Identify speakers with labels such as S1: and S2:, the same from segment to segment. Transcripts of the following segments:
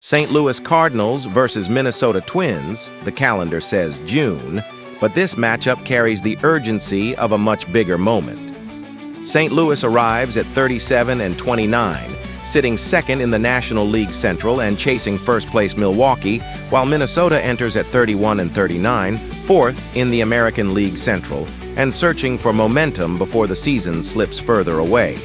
S1: St. Louis Cardinals versus Minnesota Twins, the calendar says June, but this matchup carries the urgency of a much bigger moment. St. Louis arrives at 37-29, sitting second in the National League Central and chasing first-place Milwaukee, while Minnesota enters at 31-39, fourth in the American League Central, and searching for momentum before the season slips further away.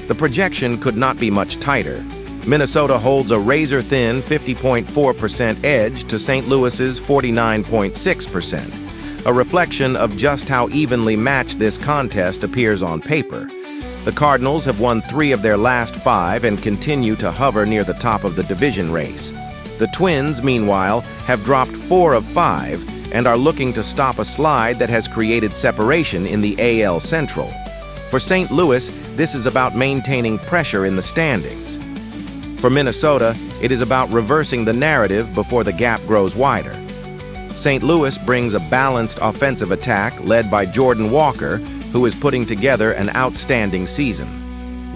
S1: The projection could not be much tighter. Minnesota holds a razor-thin 50.4% edge to St. Louis's 49.6%. A reflection of just how evenly matched this contest appears on paper. The Cardinals have won 3 of their last 5 and continue to hover near the top of the division race. The Twins, meanwhile, have dropped 4 of 5 and are looking to stop a slide that has created separation in the AL Central. For St. Louis, this is about maintaining pressure in the standings. For Minnesota, it is about reversing the narrative before the gap grows wider. St. Louis brings a balanced offensive attack led by Jordan Walker, who is putting together an outstanding season.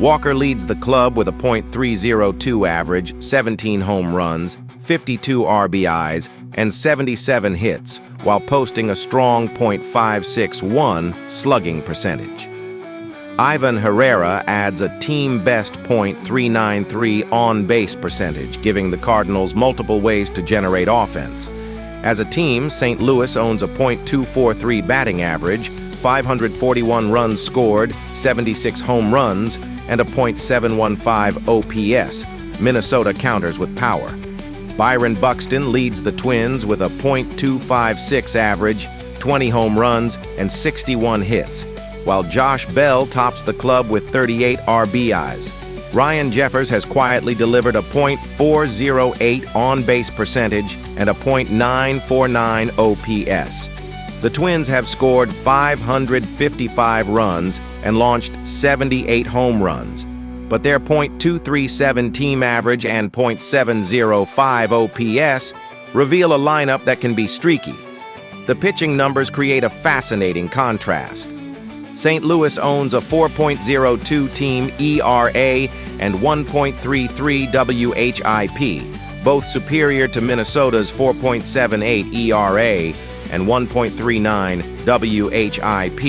S1: Walker leads the club with a .302 average, 17 home runs, 52 RBIs, and 77 hits, while posting a strong .561 slugging percentage. Ivan Herrera adds a team-best .393 on-base percentage, giving the Cardinals multiple ways to generate offense. As a team, St. Louis owns a .243 batting average, 541 runs scored, 76 home runs, and a .715 OPS. Minnesota counters with power. Byron Buxton leads the Twins with a .256 average, 20 home runs, and 61 hits, while Josh Bell tops the club with 38 RBIs. Ryan Jeffers has quietly delivered a .408 on-base percentage and a .949 OPS. The Twins have scored 555 runs and launched 78 home runs, but their .237 team average and .705 OPS reveal a lineup that can be streaky. The pitching numbers create a fascinating contrast. St. Louis owns a 4.02 team ERA and 1.33 WHIP, both superior to Minnesota's 4.78 ERA and 1.39 WHIP.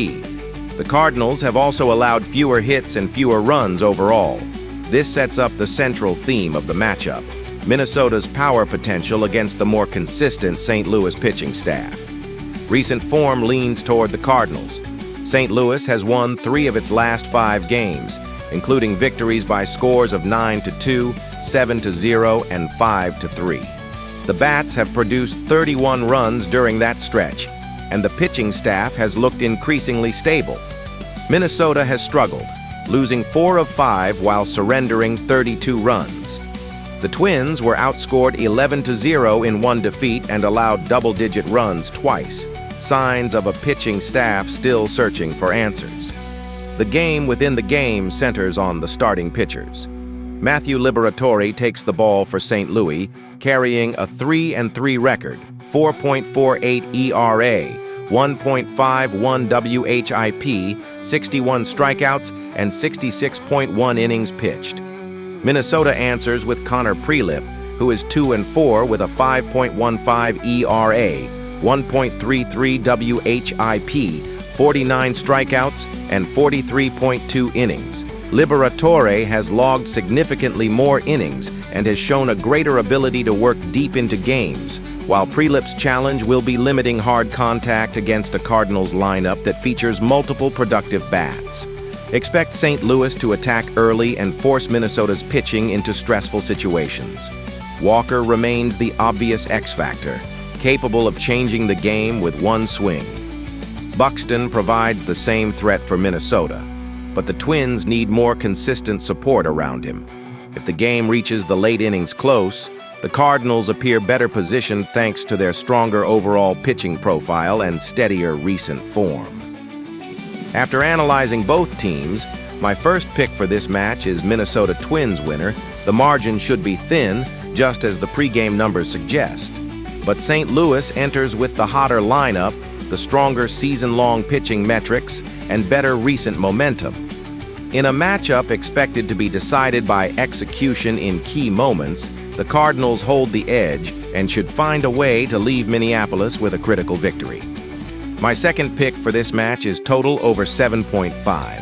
S1: The Cardinals have also allowed fewer hits and fewer runs overall. This sets up the central theme of the matchup: Minnesota's power potential against the more consistent St. Louis pitching staff. Recent form leans toward the Cardinals. St. Louis has won 3 of its last 5 games, including victories by scores of 9-2, 7-0, and 5-3. The Bats have produced 31 runs during that stretch, and the pitching staff has looked increasingly stable. Minnesota has struggled, losing 4 of 5 while surrendering 32 runs. The Twins were outscored 11-0 in 1 defeat and allowed double-digit runs twice, signs of a pitching staff still searching for answers. The game within the game centers on the starting pitchers. Matthew Liberatore takes the ball for St. Louis, carrying a 3-3 record, 4.48 ERA, 1.51 WHIP, 61 strikeouts, and 66.1 innings pitched. Minnesota answers with Connor Prelip, who is 2-4 with a 5.15 ERA, 1.33 WHIP, 49 strikeouts, and 43.2 innings. Liberatore has logged significantly more innings and has shown a greater ability to work deep into games, while Prelip's challenge will be limiting hard contact against a Cardinals lineup that features multiple productive bats. Expect St. Louis to attack early and force Minnesota's pitching into stressful situations. Walker remains the obvious X-factor, capable of changing the game with one swing. Buxton provides the same threat for Minnesota, but the Twins need more consistent support around him. If the game reaches the late innings close, the Cardinals appear better positioned thanks to their stronger overall pitching profile and steadier recent form. After analyzing both teams, my first pick for this match is Minnesota Twins winner. The margin should be thin, just as the pregame numbers suggest. But St. Louis enters with the hotter lineup, the stronger season-long pitching metrics, and better recent momentum. In a matchup expected to be decided by execution in key moments, The Cardinals hold the edge and should find a way to leave Minneapolis with a critical victory. My second pick for this match is total over 7.5.